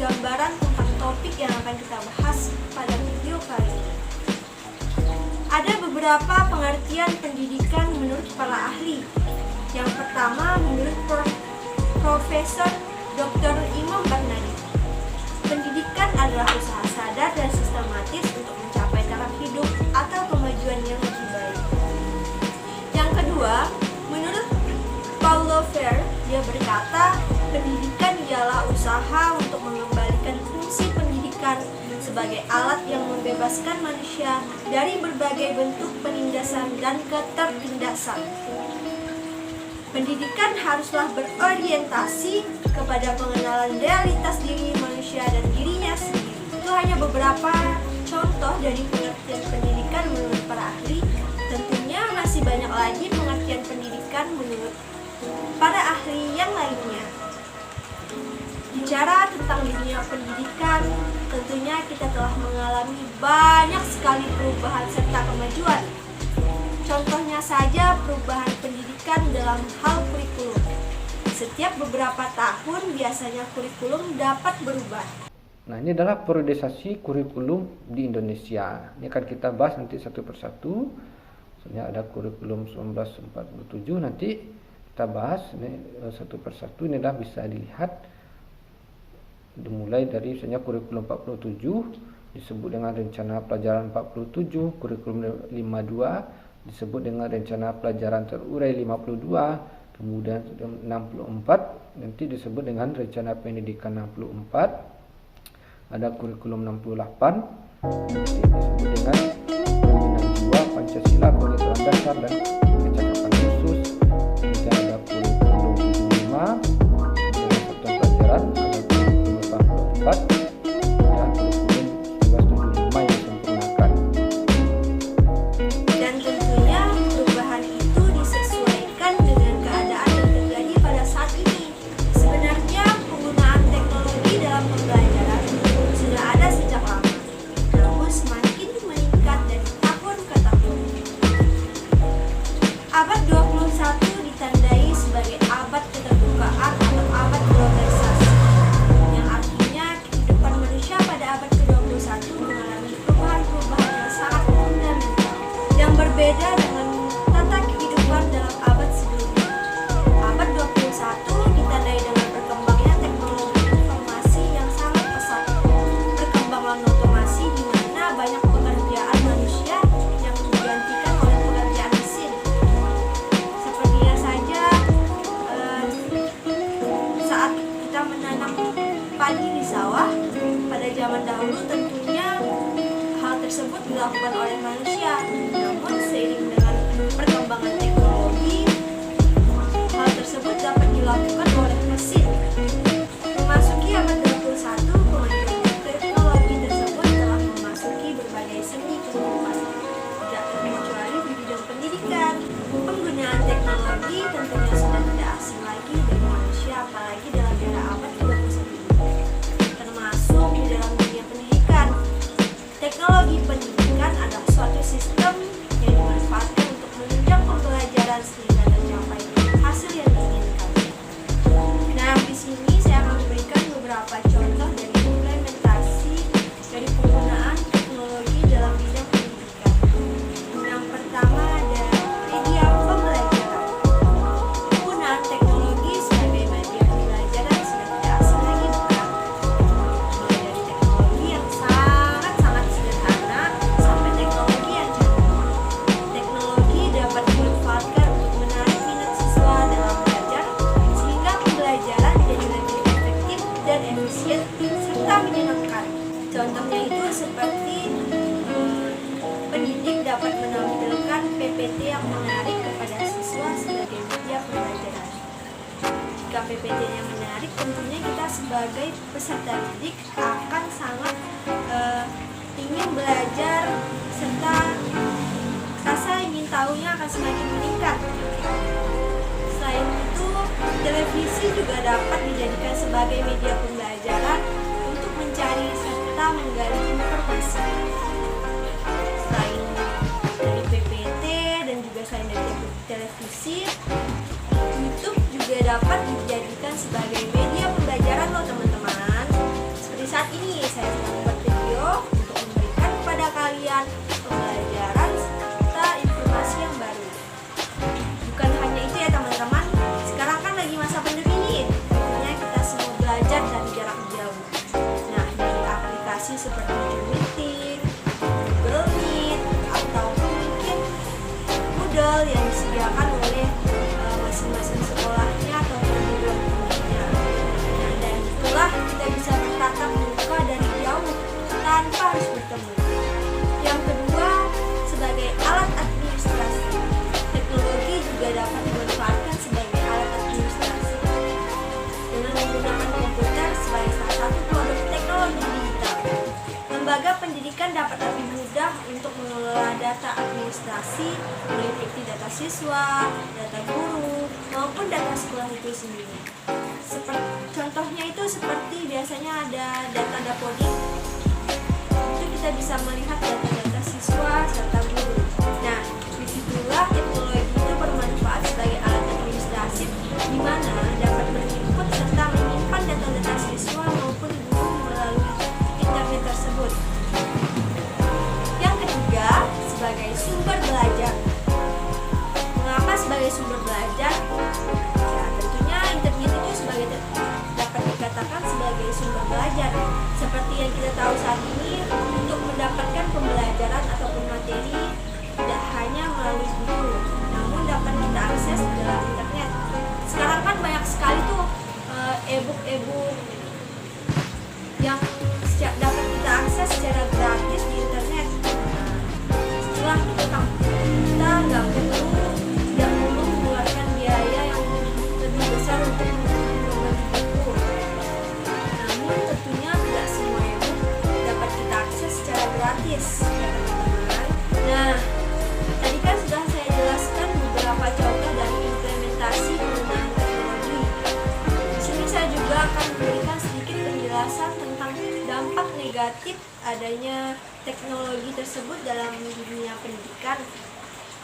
gambaran tentang topik yang akan kita bahas pada video kali ini. Ada beberapa pengertian pendidikan menurut para ahli. Yang pertama menurut Profesor Dr. Imam Barnadi. Pendidikan adalah usaha sadar dan sistematis untuk mencapai taraf hidup atau kemajuan yang lebih baik. Yang kedua, menurut Paulo Freire, dia berkata, pendidikan ialah usaha untuk mengembalikan fungsi pendidikan sebagai alat yang membebaskan manusia dari berbagai bentuk penindasan dan ketertindasan. Pendidikan haruslah berorientasi kepada pengenalan realitas diri manusia dan dirinya sendiri. Itu hanya beberapa contoh dari pengertian pendidikan menurut para ahli. Tentunya masih banyak lagi pengertian pendidikan menurut para ahli yang lainnya. Bicara tentang dunia pendidikan, tentunya kita telah mengalami banyak sekali perubahan serta kemajuan. Contohnya saja perubahan pendidikan dalam hal kurikulum. Setiap beberapa tahun biasanya kurikulum dapat berubah. Nah, ini adalah periodisasi kurikulum di Indonesia. Ini akan kita bahas nanti satu persatu. Misalnya ada kurikulum 1947, nanti kita bahas ini satu persatu. Ini dah bisa dilihat dimulai dari misalnya kurikulum 47 disebut dengan rencana pelajaran 47, kurikulum 52 disebut dengan rencana pelajaran terurai 52, kemudian 64 nanti disebut dengan rencana pendidikan 64, ada kurikulum 68 nanti disebut dengan pembinaan jiwa Pancasila, pengetahuan dasar dan kecakapan khusus, kemudian ada kurikulum 75 dengan satuan pelajaran, ada kurikulum 84 dan kurikulum 1975 yang disempurnakan. Dan tentunya perubahan itu disesuaikan dengan keadaan yang terjadi pada saat ini. Sebenarnya penggunaan teknologi dalam pembelajaran sudah ada sejak lama, namun semakin meningkat dari tahun ke tahun. Abad 21 ditandai sebagai abad keterbukaan atau abad globalisasi, yang artinya kehidupan manusia pada abad ke-21 mengalami perubahan-perubahan yang sangat fundamental yang berbeda dengan tata kehidupan dalam abad sebelumnya. Abad 21 ditandai dengan berkembangnya teknologi informasi yang sangat pesat, perkembangan otomasi di mana banyak pekerjaan manusia yang digantikan oleh pekerjaan mesin. Sepertinya saja saat kita menanam padi di sawah pada zaman dahulu, tentunya hal tersebut dilakukan oleh manusia. Namun seiring dengan perkembangan teknologi, hal tersebut dapat dilakukan oleh mesin. Memasuki abad 21, kemajuan teknologi tersebut telah memasuki berbagai seni kehidupan, tidak terkecuali di bidang pendidikan. Penggunaan teknologi tentunya sudah tidak asing lagi bagi manusia, apalagi dalam era abad ke-21, termasuk di dalam dunia pendidikan. Teknologi pendidikan adalah suatu sistem yang dimanfaatkan untuk menunjang pembelajaran sehingga tercapai hasil yang diinginkan. Nah, di sini saya akan memberikan beberapa contoh dari implementasi dari penggunaan teknologi dalam bidang pendidikan. Yang pertama ada media pembelajaran. Penggunaan teknologi sebagai media pembelajaran sudah tidak asing lagi, bukan? Mulai dari teknologi yang sangat sederhana sampai teknologi yang canggih. Teknologi dapat dimanfaatkan untuk menarik minat siswa dalam belajar sehingga pembelajaran jadi lebih efektif dan efisien serta menyenangkan. Contohnya itu seperti pendidik dapat menampilkan PPT yang menarik kepada siswa sebagai media pembelajaran. Jika PPT-nya menarik, tentunya kita sebagai peserta didik akan sangat ingin belajar serta rasa ingin tahunya akan semakin meningkat. Selain itu, televisi juga dapat dijadikan sebagai media pembelajaran untuk mencari serta menggali informasi. Selain dari PPT dan juga selain dari televisi, YouTube juga dapat dijadikan sebagai media pembelajaran loh teman-teman. Seperti yang disediakan oleh masing-masing sekolahnya atau perguruan tingginya. Nah, dan itulah kita bisa bertatap muka dari jauh tanpa harus bertemu. Yang kedua, sebagai alat administrasi. Teknologi juga dapat dimanfaatkan sebagai alat administrasi dengan menggunakan komputer sebagai salah satu produk teknologi digital. Lembaga pendidikan dapat lebih mudah untuk mengelola data administrasi, meliputi data siswa, data guru, maupun data sekolah itu sendiri. Contohnya itu seperti biasanya ada data dapodik, itu kita bisa melihat data-data siswa serta guru. Nah, disitulah teknologi itu bermanfaat sebagai alat administrasi di mana dapat menginput serta menyimpan data-data siswa maupun guru melalui internet tersebut. Yang ketiga, sebagai sumber belajar. Mengapa sebagai sumber belajar? Ya, tentunya internet itu dapat dikatakan sebagai sumber belajar. Seperti yang kita tahu saat ini, untuk mendapatkan pembelajaran ataupun materi tidak hanya melalui buku, namun dapat kita akses dalam internet. Sekarang kan banyak sekali tuh e-book yang dapat kita akses secara gratis di internet. Setelah kita nggak tidak perlu mengeluarkan biaya yang lebih besar untuk membeli buku. Namun tentunya tidak semua e-book dapat kita akses secara gratis, ya teman-teman. Nah, tadi kan sudah saya jelaskan beberapa contoh dari implementasi penggunaan teknologi. Di sini saya juga akan memberikan sedikit penjelasan tentang dampak negatif adanya teknologi tersebut dalam dunia pendidikan.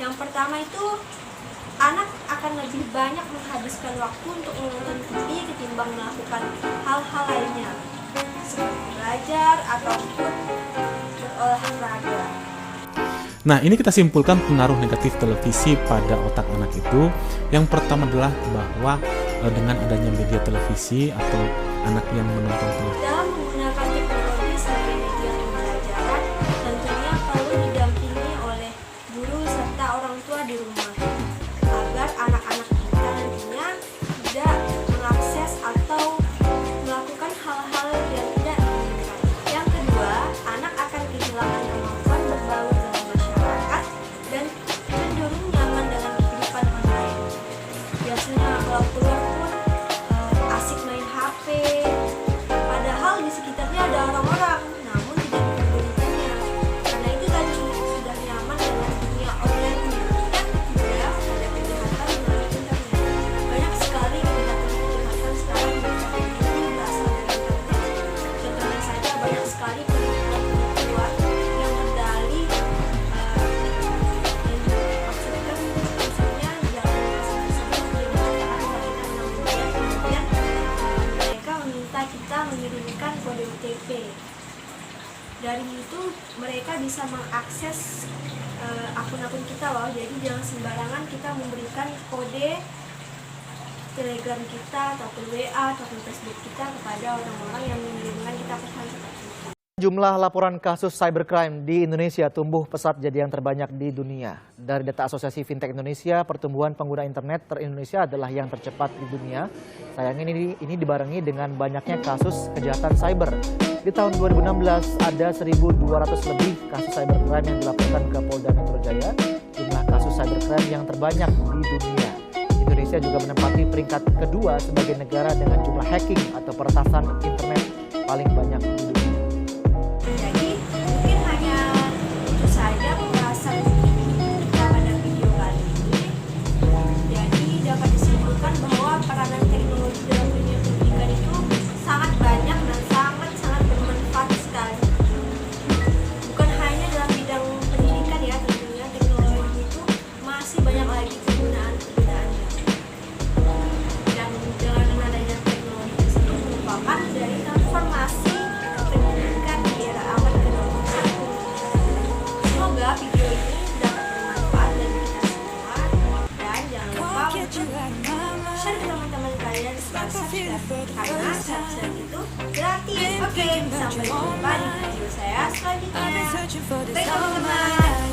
Yang pertama itu, anak akan lebih banyak menghabiskan waktu untuk menonton TV ketimbang melakukan hal-hal lainnya seperti belajar ataupun berolahraga. Nah, ini kita simpulkan pengaruh negatif televisi pada otak anak itu. Yang pertama adalah bahwa dengan adanya media televisi atau anak yang menonton televisi Dalam menggunakan teknologi sebagai media pembelajaran, tentunya perlu didampingi oleh guru serta orang tua di rumah, agar anak-anak kita nantinya tidak mengakses atau melakukan hal-hal yang tidak diinginkan. Yang kedua, anak akan kehilangan kemampuan berbaur dengan masyarakat dan cenderung nyaman dengan kehidupan online. Biasanya kalau keluar pun asik main HP, padahal di sekitarnya ada orang-orang, namun tidak dipedulikannya. Karena itu tadi sudah nyaman dengan dunia online-nya. Yang ketiga, ada kejahatan melalui internet. Banyak sekali kejahatan sekarang itu berasal dari internet. Contohnya saja banyak sekali penipuan yang berdalih maksudnya jangan tersebut dia mengatakan kebaikan, namun kemudian mereka meminta kita mengirimkan kode OTP. Dari itu mereka bisa mengakses akun-akun kita loh. Jadi jangan sembarangan kita memberikan kode Telegram kita ataupun WA ataupun Facebook kita kepada orang-orang yang mengirimkan kita pesan seperti itu. Jumlah laporan kasus cybercrime di Indonesia tumbuh pesat jadi yang terbanyak di dunia. Dari data Asosiasi Fintech Indonesia, pertumbuhan pengguna internet ter-Indonesia adalah yang tercepat di dunia. Sayangnya ini dibarengi dengan banyaknya kasus kejahatan cyber. Di tahun 2016 ada 1.200 lebih kasus cybercrime yang dilaporkan ke Polda Metro Jaya. Jumlah kasus cybercrime yang terbanyak di dunia. Indonesia juga menempati peringkat kedua sebagai negara dengan jumlah hacking atau peretasan internet paling banyak di dunia. Jadi mungkin hanya itu saja pembahasan kita pada video kali ini. Jadi dapat disimpulkan bahwa peranan teknologi dalam dunia pendidikan itu sangat banyak dan sangat bermanfaat sekali. Bukan hanya dalam bidang pendidikan ya, tentunya teknologi itu masih banyak lagi penggunaannya. Dan dengan adanya teknologi tersebut merupakan dari transformasi pendidikan di era abad ke-21. Semoga video ini dapat bermanfaat bagi kita semua, dan jangan lupa untuk share ke teman-teman kalian setelah subscribe, karena subscribe itu gratis. Oke, sampai jumpa di video saya selanjutnya. Bye teman-teman.